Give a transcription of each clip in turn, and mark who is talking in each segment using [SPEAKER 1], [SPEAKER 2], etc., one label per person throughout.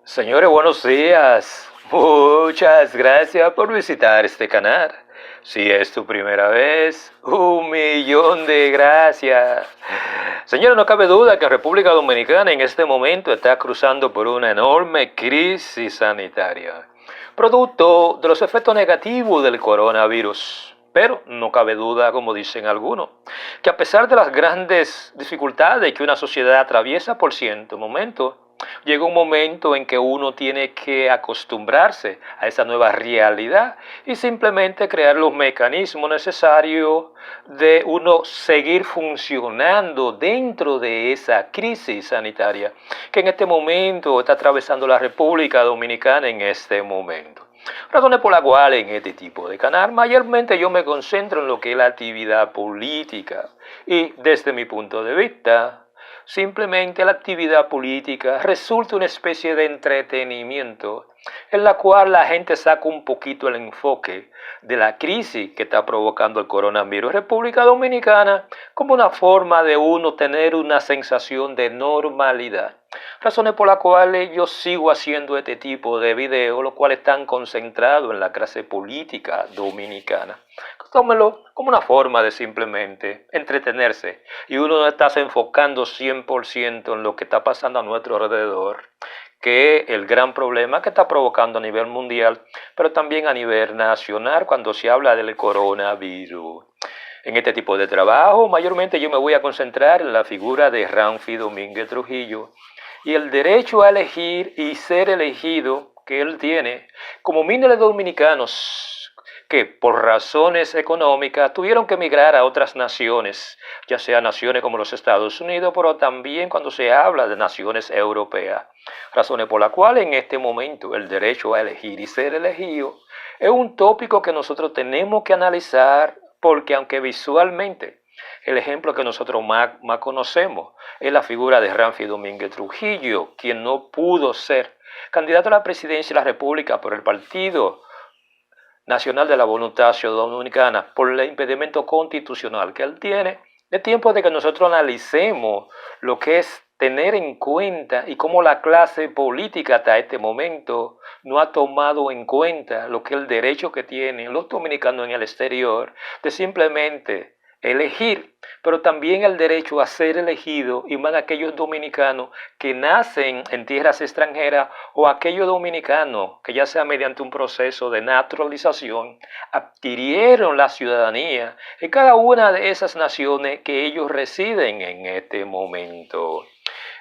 [SPEAKER 1] Señores, buenos días. Muchas gracias por visitar este canal. Si es tu primera vez, 1.000.000 de gracias. Señores, no cabe duda que República Dominicana en este momento está cruzando por una enorme crisis sanitaria, producto de los efectos negativos del coronavirus. Pero no cabe duda, como dicen algunos, que a pesar de las grandes dificultades que una sociedad atraviesa por cierto momento, llega un momento en que uno tiene que acostumbrarse a esa nueva realidad y simplemente crear los mecanismos necesarios de uno seguir funcionando dentro de esa crisis sanitaria que en este momento está atravesando la República Dominicana en este momento. Razones por las cuales en este tipo de canal mayormente yo me concentro en lo que es la actividad política y desde mi punto de vista simplemente la actividad política resulta una especie de entretenimiento en la cual la gente saca un poquito el enfoque de la crisis que está provocando el coronavirus en República Dominicana como una forma de uno tener una sensación de normalidad. Razones por las cuales yo sigo haciendo este tipo de videos, los cuales están concentrados en la clase política dominicana. Tómelo como una forma de simplemente entretenerse y uno no está enfocando 100% en lo que está pasando a nuestro alrededor, que es el gran problema que está provocando a nivel mundial, pero también a nivel nacional cuando se habla del coronavirus. En este tipo de trabajo, mayormente yo me voy a concentrar en la figura de Ramfi Domínguez Trujillo y el derecho a elegir y ser elegido que él tiene, como miles de dominicanos que por razones económicas tuvieron que emigrar a otras naciones, ya sea naciones como los Estados Unidos, pero también cuando se habla de naciones europeas. Razones por las cuales en este momento el derecho a elegir y ser elegido es un tópico que nosotros tenemos que analizar, porque aunque visualmente el ejemplo que nosotros más conocemos es la figura de Ramfi Domínguez Trujillo, quien no pudo ser candidato a la presidencia de la República por el Partido Nacional de la Voluntad Ciudadana Dominicana por el impedimento constitucional que él tiene. Es tiempo de que nosotros analicemos lo que es tener en cuenta y cómo la clase política hasta este momento no ha tomado en cuenta lo que es el derecho que tienen los dominicanos en el exterior de simplemente elegir, pero también el derecho a ser elegido, y más aquellos dominicanos que nacen en tierras extranjeras o aquellos dominicanos que ya sea mediante un proceso de naturalización adquirieron la ciudadanía en cada una de esas naciones que ellos residen en este momento.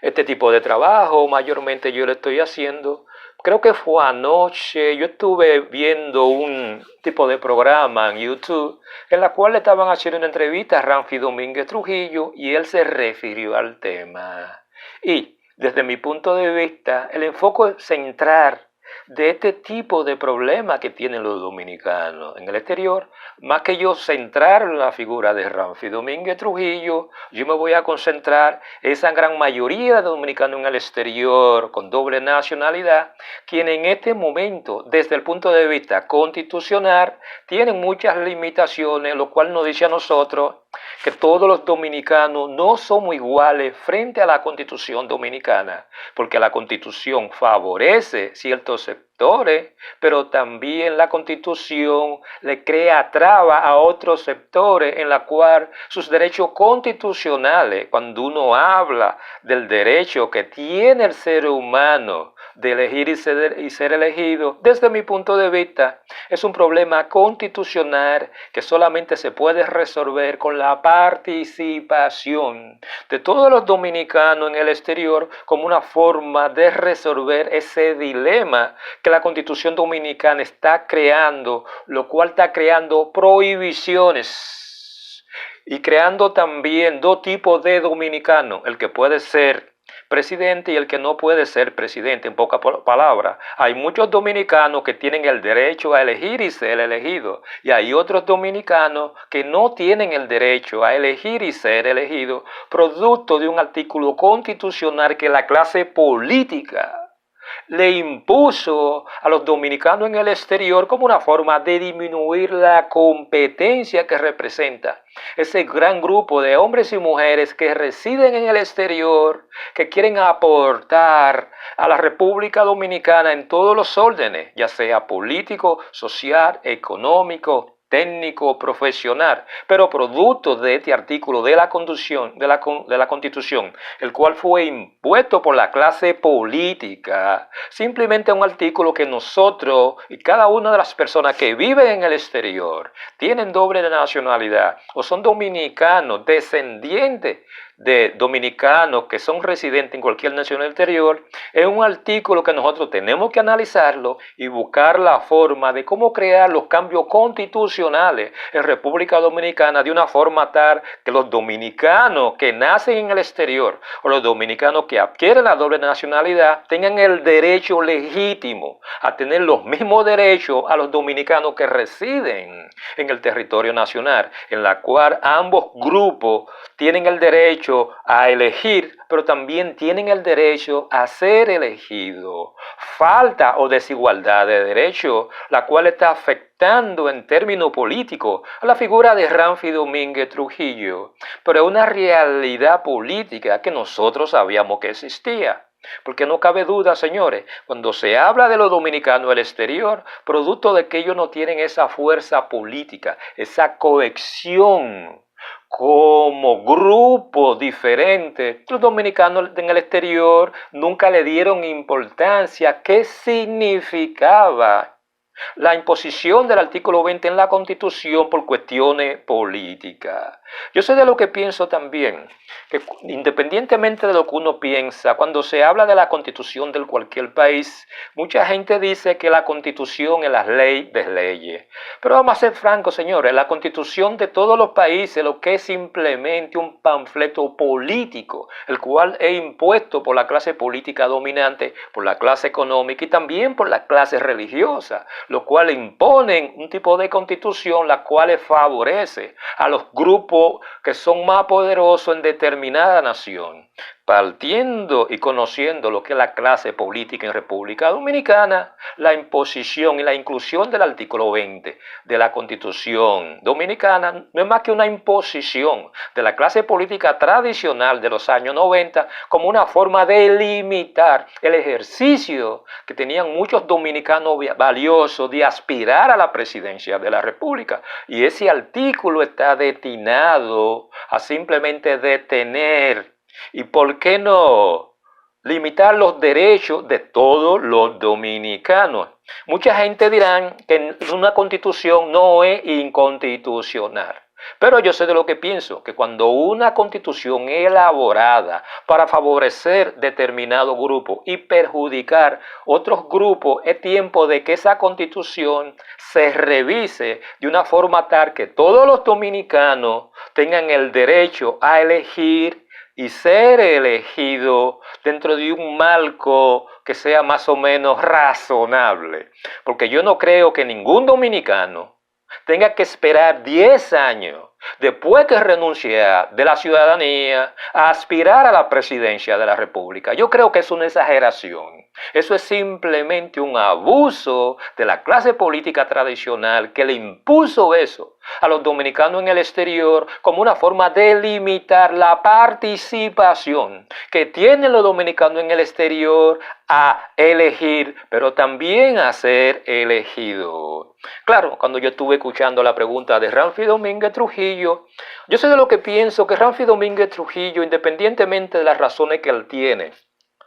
[SPEAKER 1] Este tipo de trabajo mayormente yo lo estoy haciendo. Creo que fue anoche, yo estuve viendo un tipo de programa en YouTube en la cual le estaban haciendo una entrevista a Ramfi Domínguez Trujillo y él se refirió al tema. Y desde mi punto de vista, el enfoque central de este tipo de problemas que tienen los dominicanos en el exterior, más que yo centrar en la figura de Ramfi Domínguez Trujillo, yo me voy a concentrar en esa gran mayoría de dominicanos en el exterior con doble nacionalidad, quienes en este momento, desde el punto de vista constitucional, tienen muchas limitaciones, lo cual nos dice a nosotros que todos los dominicanos no somos iguales frente a la Constitución dominicana, porque la Constitución favorece ciertos sectores, pero también la Constitución le crea trabas a otros sectores en la cual sus derechos constitucionales, cuando uno habla del derecho que tiene el ser humano de elegir y ser elegido, desde mi punto de vista, es un problema constitucional que solamente se puede resolver con la participación de todos los dominicanos en el exterior como una forma de resolver ese dilema que la Constitución dominicana está creando, lo cual está creando prohibiciones y creando también dos tipos de dominicanos, el que puede ser presidente y el que no puede ser presidente. En pocas palabras, hay muchos dominicanos que tienen el derecho a elegir y ser elegidos, y hay otros dominicanos que no tienen el derecho a elegir y ser elegidos, producto de un artículo constitucional que la clase política le impuso a los dominicanos en el exterior como una forma de disminuir la competencia que representa ese gran grupo de hombres y mujeres que residen en el exterior, que quieren aportar a la República Dominicana en todos los órdenes, ya sea político, social, económico, técnico, profesional, pero producto de este artículo de la Constitución, el cual fue impuesto por la clase política, simplemente un artículo que nosotros y cada una de las personas que viven en el exterior tienen doble nacionalidad o son dominicanos, descendientes de dominicanos que son residentes en cualquier nación exterior, es un artículo que nosotros tenemos que analizarlo y buscar la forma de cómo crear los cambios constitucionales en República Dominicana de una forma tal que los dominicanos que nacen en el exterior o los dominicanos que adquieren la doble nacionalidad tengan el derecho legítimo a tener los mismos derechos a los dominicanos que residen en el territorio nacional, en la cual ambos grupos tienen el derecho a elegir, pero también tienen el derecho a ser elegidos. Falta o desigualdad de derechos, la cual está afectando en términos políticos a la figura de Ramfi Domínguez Trujillo, pero es una realidad política que nosotros sabíamos que existía. Porque no cabe duda, señores, cuando se habla de los dominicanos del exterior, producto de que ellos no tienen esa fuerza política, esa cohesión como grupo diferente, los dominicanos en el exterior nunca le dieron importancia. ¿Qué significaba la imposición del artículo 20 en la Constitución por cuestiones políticas? Yo sé de lo que pienso también, que independientemente de lo que uno piensa, cuando se habla de la Constitución de cualquier país, mucha gente dice que la Constitución es la ley de leyes. Pero vamos a ser francos, señores, la Constitución de todos los países lo que es simplemente un panfleto político, el cual es impuesto por la clase política dominante, por la clase económica y también por la clase religiosa, lo cual imponen un tipo de constitución la cual favorece a los grupos que son más poderosos en determinada nación. Partiendo y conociendo lo que es la clase política en República Dominicana, la imposición y la inclusión del artículo 20 de la Constitución Dominicana no es más que una imposición de la clase política tradicional de los años 90 como una forma de limitar el ejercicio que tenían muchos dominicanos valiosos de aspirar a la presidencia de la República. Y ese artículo está destinado a simplemente detener y, ¿por qué no?, limitar los derechos de todos los dominicanos. Mucha gente dirá que una constitución no es inconstitucional. Pero yo sé de lo que pienso, que cuando una constitución es elaborada para favorecer determinado grupo y perjudicar otros grupos, es tiempo de que esa constitución se revise de una forma tal que todos los dominicanos tengan el derecho a elegir y ser elegido dentro de un marco que sea más o menos razonable. Porque yo no creo que ningún dominicano tenga que esperar 10 años después que renuncia de la ciudadanía a aspirar a la presidencia de la República. Yo creo que es una exageración. Eso es simplemente un abuso de la clase política tradicional que le impuso eso a los dominicanos en el exterior como una forma de limitar la participación que tienen los dominicanos en el exterior a elegir, pero también a ser elegidos. Claro, cuando yo estuve escuchando la pregunta de Ramfi Domínguez Trujillo, yo sé de lo que pienso, que Ramfi Domínguez Trujillo, independientemente de las razones que él tiene,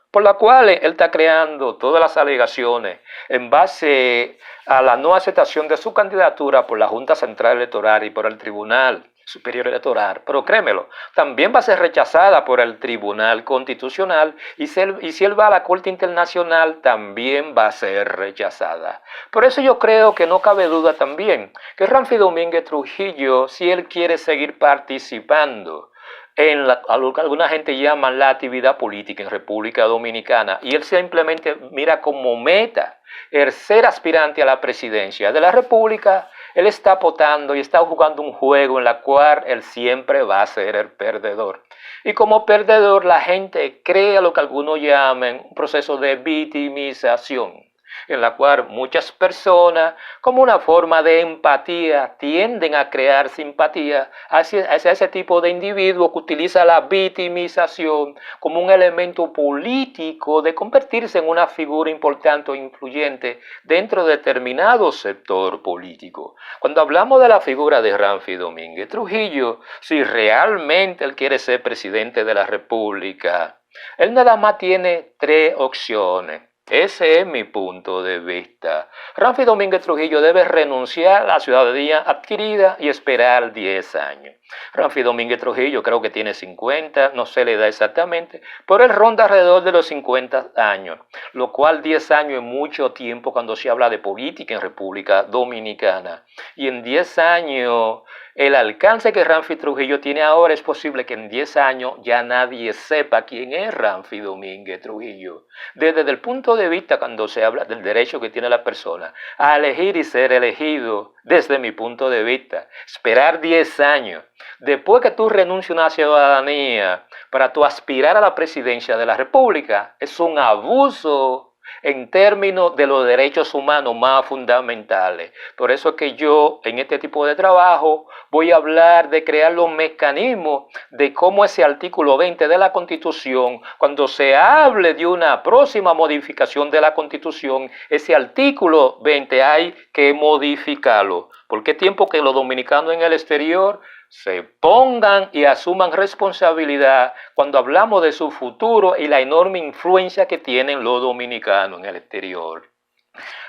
[SPEAKER 1] por las cuales él está creando todas las alegaciones en base a la no aceptación de su candidatura por la Junta Central Electoral y por el Tribunal Superior Electoral, pero créemelo, también va a ser rechazada por el Tribunal Constitucional y si él va a la Corte Internacional también va a ser rechazada. Por eso yo creo que no cabe duda también que Ramfi Domínguez Trujillo, si él quiere seguir participando en a lo que alguna gente llama la actividad política en República Dominicana, y él simplemente mira como meta el ser aspirante a la presidencia de la República, él está apostando y está jugando un juego en el cual él siempre va a ser el perdedor. Y como perdedor, la gente crea lo que algunos llaman un proceso de victimización, en la cual muchas personas, como una forma de empatía, tienden a crear simpatía hacia ese tipo de individuo que utiliza la victimización como un elemento político de convertirse en una figura importante o influyente dentro de determinado sector político. Cuando hablamos de la figura de Ramfi Domínguez Trujillo, si realmente él quiere ser presidente de la República, él nada más tiene tres opciones. Ese es mi punto de vista. Ramfi Domínguez Trujillo debe renunciar a la ciudadanía adquirida y esperar 10 años. Ramfi Domínguez Trujillo creo que tiene 50, no sé la edad exactamente, pero él ronda alrededor de los 50 años, lo cual 10 años es mucho tiempo cuando se habla de política en República Dominicana. Y en 10 años, el alcance que Ramfi Trujillo tiene ahora, es posible que en 10 años ya nadie sepa quién es Ramfi Domínguez Trujillo. Desde el punto de vista cuando se habla del derecho que tiene la persona a elegir y ser elegido, desde mi punto de vista, esperar 10 años, después que tú renuncies a una ciudadanía para tú aspirar a la presidencia de la República, es un abuso en términos de los derechos humanos más fundamentales. Por eso es que yo, en este tipo de trabajo, voy a hablar de crear los mecanismos de cómo ese artículo 20 de la Constitución, cuando se hable de una próxima modificación de la Constitución, ese artículo 20 hay que modificarlo. Porque es tiempo que los dominicanos en el exterior se pongan y asuman responsabilidad cuando hablamos de su futuro y la enorme influencia que tienen los dominicanos en el exterior.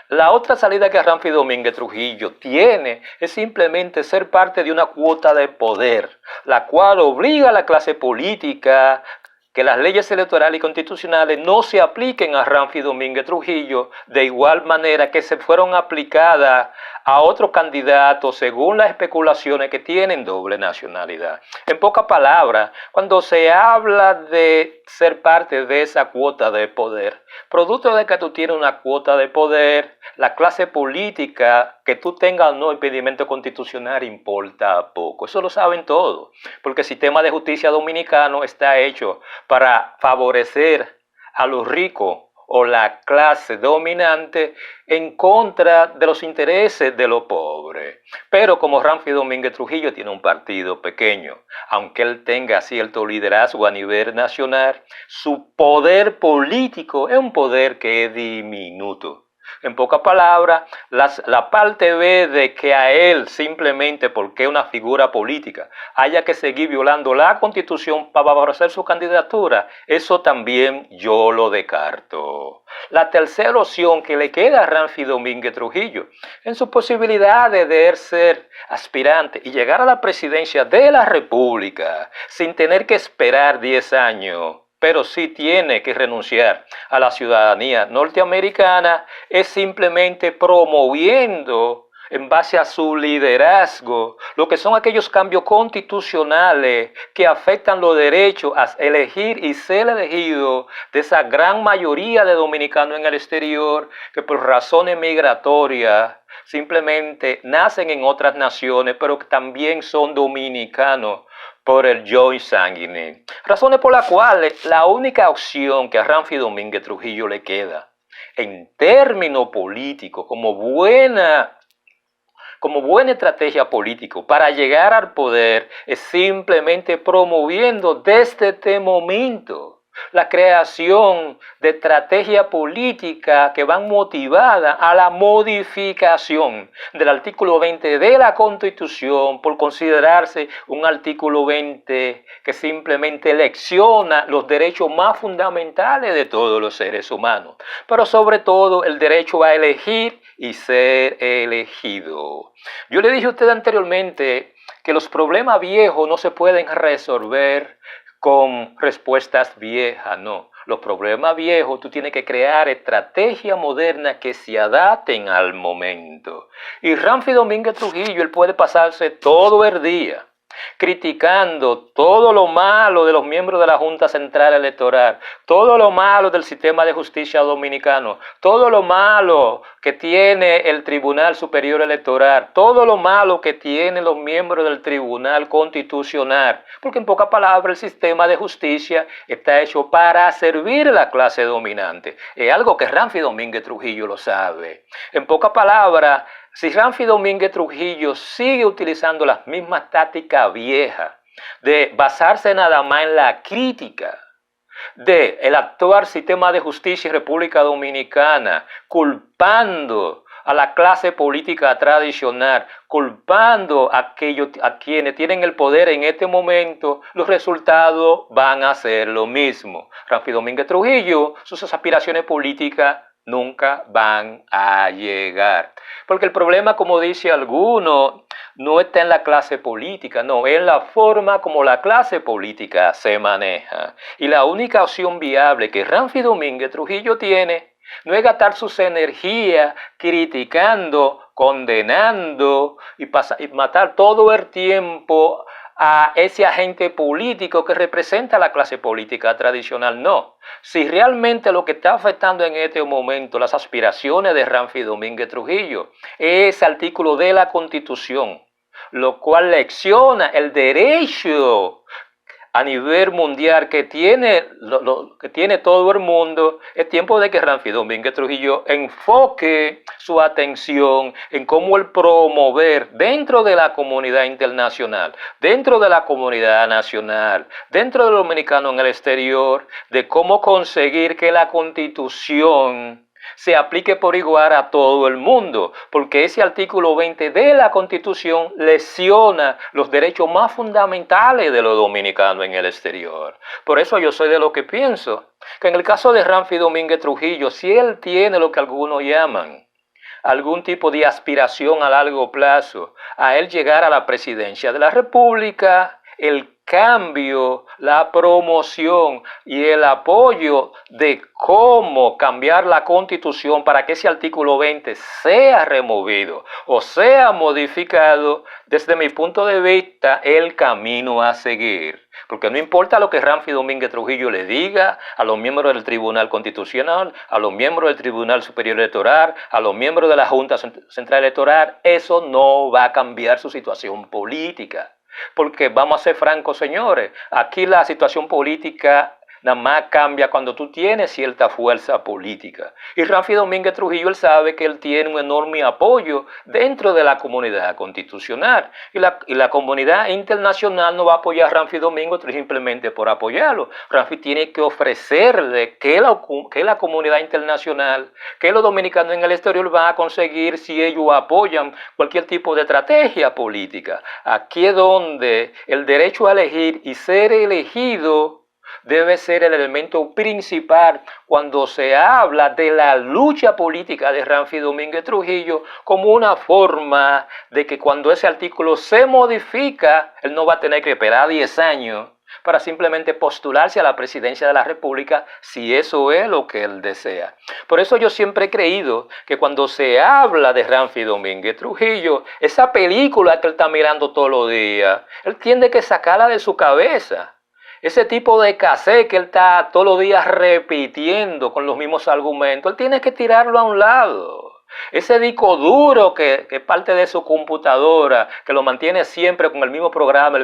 [SPEAKER 1] La otra salida que Ramfi Domínguez Trujillo tiene es simplemente ser parte de una cuota de poder, la cual obliga a la clase política que las leyes electorales y constitucionales no se apliquen a Ramfi Domínguez Trujillo de igual manera que se fueron aplicadas a otros candidatos según las especulaciones que tienen doble nacionalidad. En pocas palabras, cuando se habla de ser parte de esa cuota de poder, producto de que tú tienes una cuota de poder, la clase política, que tú tengas o no impedimento constitucional, importa poco. Eso lo saben todos, porque el sistema de justicia dominicano está hecho para favorecer a los ricos o la clase dominante en contra de los intereses de los pobres. Pero como Ramfi Domínguez Trujillo tiene un partido pequeño, aunque él tenga cierto liderazgo a nivel nacional, su poder político es un poder que es diminuto. En pocas palabras, la parte B de que a él, simplemente porque es una figura política, haya que seguir violando la Constitución para favorecer su candidatura, eso también yo lo descarto. La tercera opción que le queda a Ramfi Domínguez Trujillo, en su posibilidad de ser aspirante y llegar a la presidencia de la República sin tener que esperar 10 años, pero sí tiene que renunciar a la ciudadanía norteamericana, es simplemente promoviendo en base a su liderazgo lo que son aquellos cambios constitucionales que afectan los derechos a elegir y ser elegido de esa gran mayoría de dominicanos en el exterior que por razones migratorias simplemente nacen en otras naciones, pero que también son dominicanos por el joint sanguíneo. Razones por las cuales la única opción que a Ramfi Domínguez Trujillo le queda, en términos políticos, como buena estrategia política para llegar al poder, es simplemente promoviendo desde este momento la creación de estrategias políticas que van motivadas a la modificación del artículo 20 de la Constitución por considerarse un artículo 20 que simplemente lecciona los derechos más fundamentales de todos los seres humanos, pero sobre todo el derecho a elegir y ser elegido. Yo le dije a usted anteriormente que los problemas viejos no se pueden resolver con respuestas viejas, no. Los problemas viejos, tú tienes que crear estrategias modernas que se adapten al momento. Y Ramfi Domínguez Trujillo, él puede pasarse todo el día criticando todo lo malo de los miembros de la Junta Central Electoral, todo lo malo del sistema de justicia dominicano, todo lo malo que tiene el Tribunal Superior Electoral, todo lo malo que tienen los miembros del Tribunal Constitucional, porque en pocas palabras el sistema de justicia está hecho para servir a la clase dominante. Es algo que Ramfi Domínguez Trujillo lo sabe. En pocas palabras, si Ramfi Domínguez Trujillo sigue utilizando las mismas tácticas viejas de basarse nada más en la crítica del actual sistema de justicia en República Dominicana, culpando a la clase política tradicional, culpando a quienes tienen el poder en este momento, los resultados van a ser lo mismo. Ramfi Domínguez Trujillo, sus aspiraciones políticas nunca van a llegar. Porque el problema, como dice alguno, no está en la clase política, no, es en la forma como la clase política se maneja. Y la única opción viable que Ramfi Domínguez Trujillo tiene no es gastar sus energías criticando, condenando y matar todo el tiempo a ese agente político que representa a la clase política tradicional. No. Si realmente lo que está afectando en este momento las aspiraciones de Ramfi Domínguez Trujillo es ese artículo de la Constitución, lo cual lecciona el derecho a nivel mundial que tiene todo el mundo, es tiempo de que Ramfi Domínguez Trujillo enfoque su atención en cómo el promover dentro de la comunidad internacional, dentro de la comunidad nacional, dentro de los dominicanos en el exterior, de cómo conseguir que la Constitución se aplique por igual a todo el mundo, porque ese artículo 20 de la Constitución lesiona los derechos más fundamentales de los dominicanos en el exterior. Por eso yo soy de lo que pienso, que en el caso de Ramfi Domínguez Trujillo, si él tiene lo que algunos llaman algún tipo de aspiración a largo plazo, a él llegar a la presidencia de la República, el cambio, la promoción y el apoyo de cómo cambiar la Constitución para que ese artículo 20 sea removido o sea modificado, desde mi punto de vista, el camino a seguir. Porque no importa lo que Ramfi Domínguez Trujillo le diga a los miembros del Tribunal Constitucional, a los miembros del Tribunal Superior Electoral, a los miembros de la Junta Central Electoral, eso no va a cambiar su situación política. Porque vamos a ser francos, señores, aquí la situación política nada más cambia cuando tú tienes cierta fuerza política. Y Ramfi Domínguez Trujillo, él sabe que él tiene un enorme apoyo dentro de la comunidad constitucional. Y la comunidad internacional no va a apoyar a Ramfi Domínguez simplemente por apoyarlo. Ramfi tiene que ofrecerle que la comunidad internacional, que los dominicanos en el exterior van a conseguir si ellos apoyan cualquier tipo de estrategia política. Aquí es donde el derecho a elegir y ser elegido debe ser el elemento principal cuando se habla de la lucha política de Ramfi Domínguez Trujillo, como una forma de que cuando ese artículo se modifica, él no va a tener que esperar 10 años para simplemente postularse a la presidencia de la República, si eso es lo que él desea. Por eso yo siempre he creído que cuando se habla de Ramfi Domínguez Trujillo, esa película que él está mirando todos los días, él tiene que sacarla de su cabeza. Ese tipo de cassette que él está todos los días repitiendo con los mismos argumentos, él tiene que tirarlo a un lado. Ese disco duro que es parte de su computadora, que lo mantiene siempre con el mismo programa,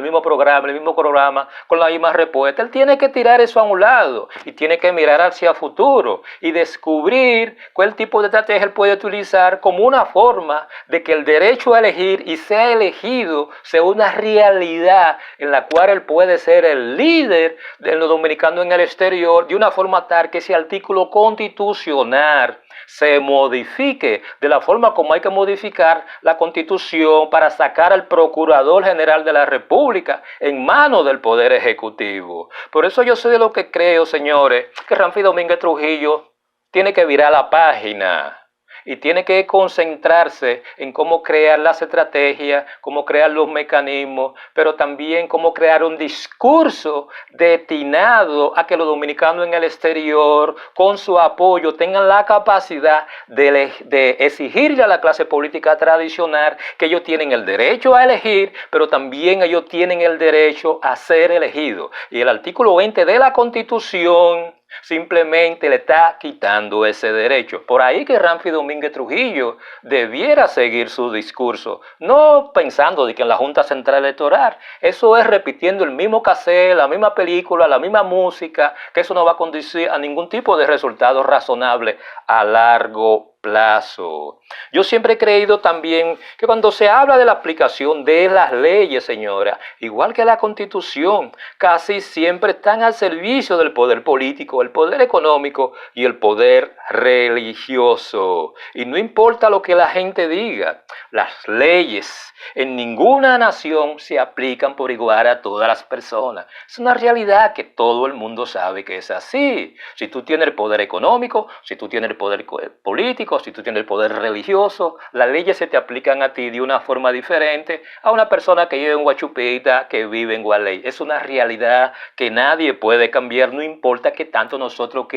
[SPEAKER 1] con la misma respuesta, él tiene que tirar eso a un lado y tiene que mirar hacia el futuro y descubrir cuál tipo de estrategia él puede utilizar como una forma de que el derecho a elegir y sea elegido sea una realidad en la cual él puede ser el líder de los dominicanos en el exterior de una forma tal que ese artículo constitucional se modifique de la forma como hay que modificar la Constitución para sacar al Procurador General de la República en manos del Poder Ejecutivo. Por eso yo soy de lo que creo, señores, que Ramfi Domínguez Trujillo tiene que virar la página y tiene que concentrarse en cómo crear las estrategias, cómo crear los mecanismos, pero también cómo crear un discurso destinado a que los dominicanos en el exterior, con su apoyo, tengan la capacidad de exigirle a la clase política tradicional que ellos tienen el derecho a elegir, pero también ellos tienen el derecho a ser elegidos. Y el artículo 20 de la Constitución simplemente le está quitando ese derecho. Por ahí que Ramfi Domínguez Trujillo debiera seguir su discurso, no pensando de que en la Junta Central Electoral, eso es repitiendo el mismo cassette, la misma película, la misma música, que eso no va a conducir a ningún tipo de resultado razonable a largo plazo. Yo siempre he creído también que cuando se habla de la aplicación de las leyes, señora, igual que la Constitución, casi siempre están al servicio del poder político, el poder económico y el poder religioso. Y no importa lo que la gente diga, las leyes en ninguna nación se aplican por igual a todas las personas. Es una realidad que todo el mundo sabe que es así. Si tú tienes el poder económico, si tú tienes el poder político, si tú tienes el poder religioso, las leyes se te aplican a ti de una forma diferente a una persona que vive en Guachupita, que vive en Gualey. Es una realidad que nadie puede cambiar, no importa que tanto nosotros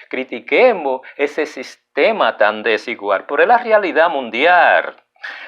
[SPEAKER 1] critiquemos ese sistema tan desigual, pero es la realidad mundial.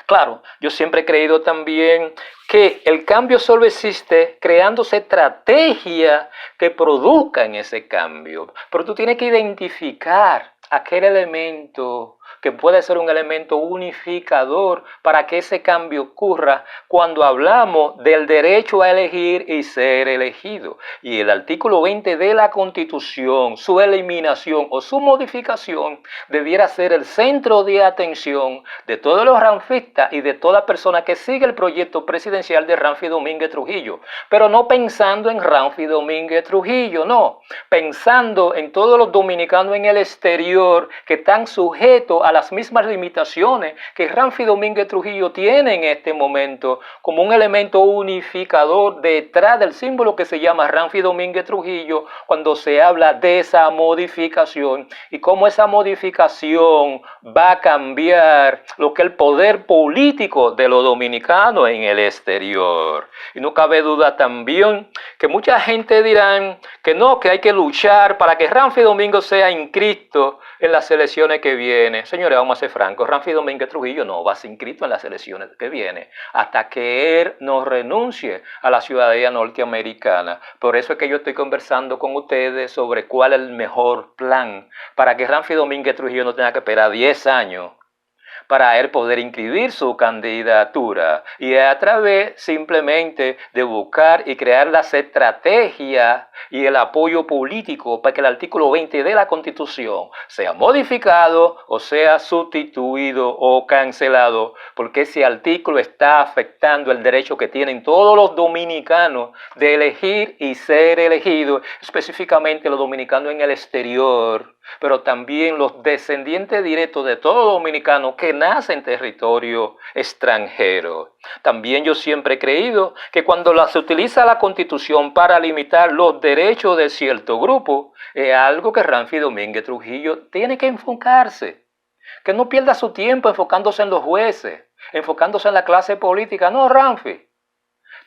[SPEAKER 1] Claro, yo siempre he creído también que el cambio solo existe creándose estrategias que produzcan ese cambio. Pero tú tienes que identificar aquel elemento que puede ser un elemento unificador para que ese cambio ocurra cuando hablamos del derecho a elegir y ser elegido. Y el artículo 20 de la Constitución, su eliminación o su modificación debiera ser el centro de atención de todos los ranfistas y de toda persona que sigue el proyecto presidencial de Ramfi Domínguez Trujillo. Pero no pensando en Ramfi Domínguez Trujillo, no. Pensando en todos los dominicanos en el exterior que están sujetos a las mismas limitaciones que Ramfi Domínguez Trujillo tiene en este momento, como un elemento unificador detrás del símbolo que se llama Ramfi Domínguez Trujillo, cuando se habla de esa modificación y cómo esa modificación va a cambiar lo que es el poder político de los dominicanos en el exterior. Y no cabe duda también que mucha gente dirán que no, que hay que luchar para que Ramfi Domínguez sea inscrito en las elecciones que vienen. Señores, vamos a ser francos, Ramfi Domínguez Trujillo no va a ser inscrito en las elecciones que vienen hasta que él no renuncie a la ciudadanía norteamericana. Por eso es que yo estoy conversando con ustedes sobre cuál es el mejor plan para que Ramfi Domínguez Trujillo no tenga que esperar 10 años para él poder inscribir su candidatura, y a través simplemente de buscar y crear las estrategias y el apoyo político para que el artículo 20 de la Constitución sea modificado o sea sustituido o cancelado, porque ese artículo está afectando el derecho que tienen todos los dominicanos de elegir y ser elegidos, específicamente los dominicanos en el exterior, pero también los descendientes directos de todo dominicano que nace en territorio extranjero. También yo siempre he creído que cuando se utiliza la Constitución para limitar los derechos de cierto grupo, es algo que Ramfi Domínguez Trujillo tiene que enfocarse. Que no pierda su tiempo enfocándose en los jueces, enfocándose en la clase política. No, Ramfi.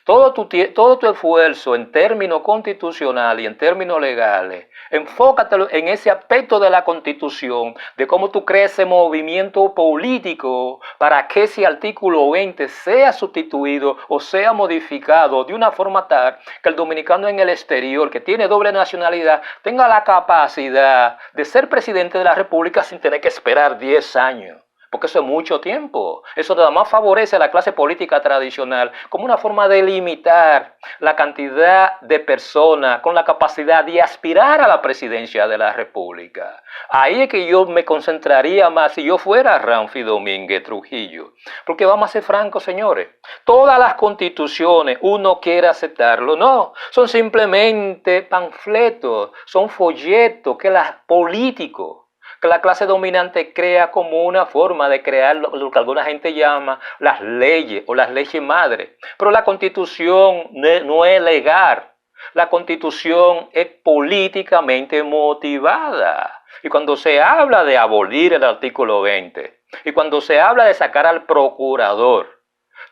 [SPEAKER 1] Todo tu esfuerzo en términos constitucionales y en términos legales, enfócate en ese aspecto de la Constitución, de cómo tú creas ese movimiento político para que ese artículo 20 sea sustituido o sea modificado de una forma tal que el dominicano en el exterior, que tiene doble nacionalidad, tenga la capacidad de ser presidente de la República sin tener que esperar 10 años. Porque eso es mucho tiempo. Eso nada más favorece a la clase política tradicional como una forma de limitar la cantidad de personas con la capacidad de aspirar a la presidencia de la República. Ahí es que yo me concentraría más si yo fuera Ramfi Domínguez Trujillo. Porque vamos a ser francos, señores. Todas las constituciones, uno quiere aceptarlo, no. Son simplemente panfletos, son folletos que los políticos, que la clase dominante crea como una forma de crear lo que alguna gente llama las leyes o las leyes madres. Pero la Constitución no es legal. La Constitución es políticamente motivada. Y cuando se habla de abolir el artículo 20, y cuando se habla de sacar al procurador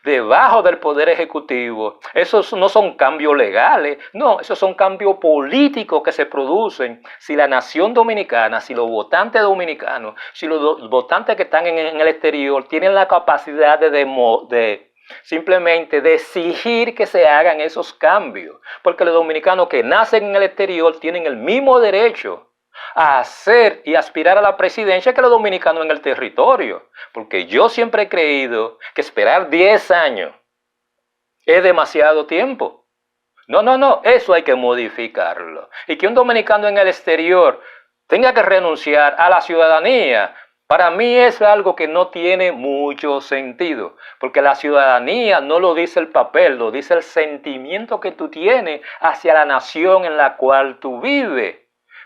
[SPEAKER 1] debajo del Poder Ejecutivo, esos no son cambios legales, no, esos son cambios políticos que se producen si la nación dominicana, si los votantes dominicanos, si los votantes que están en el exterior tienen la capacidad de simplemente de exigir que se hagan esos cambios, porque los dominicanos que nacen en el exterior tienen el mismo derecho a hacer y aspirar a la presidencia que los dominicanos en el territorio, porque yo siempre he creído que esperar 10 años es demasiado tiempo. No, eso hay que modificarlo. Y que un dominicano en el exterior tenga que renunciar a la ciudadanía, para mí es algo que no tiene mucho sentido, porque la ciudadanía no lo dice el papel, lo dice el sentimiento que tú tienes hacia la nación en la cual tú vives.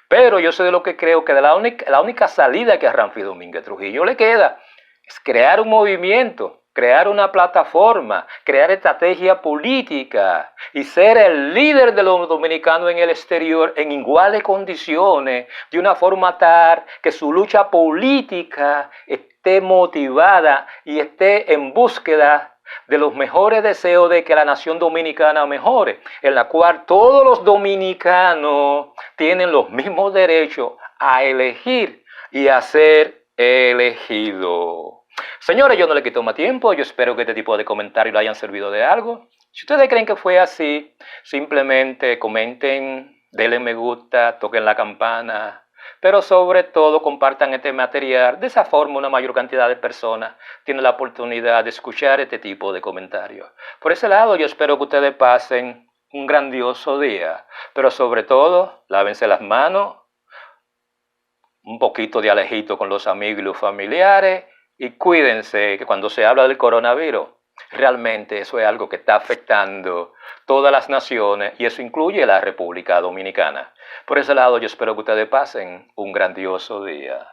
[SPEAKER 1] Pero yo soy de lo que creo que la única salida que a Ramfi Domínguez Trujillo le queda es crear un movimiento, crear una plataforma, crear estrategia política y ser el líder de los dominicanos en el exterior en iguales condiciones, de una forma tal que su lucha política esté motivada y esté en búsqueda de los mejores deseos de que la nación dominicana mejore, en la cual todos los dominicanos tienen los mismos derechos a elegir y a ser elegidos. Señores, yo no le quito más tiempo, yo espero que este tipo de comentarios le hayan servido de algo. Si ustedes creen que fue así, simplemente comenten, denle me gusta, toquen la campana, pero sobre todo compartan este material. De esa forma una mayor cantidad de personas tiene la oportunidad de escuchar este tipo de comentarios. Por ese lado yo espero que ustedes pasen un grandioso día, pero sobre todo lávense las manos, un poquito de alejito con los amigos y los familiares, y cuídense que cuando se habla del coronavirus, realmente eso es algo que está afectando todas las naciones y eso incluye la República Dominicana. Por ese lado yo espero que ustedes pasen un grandioso día.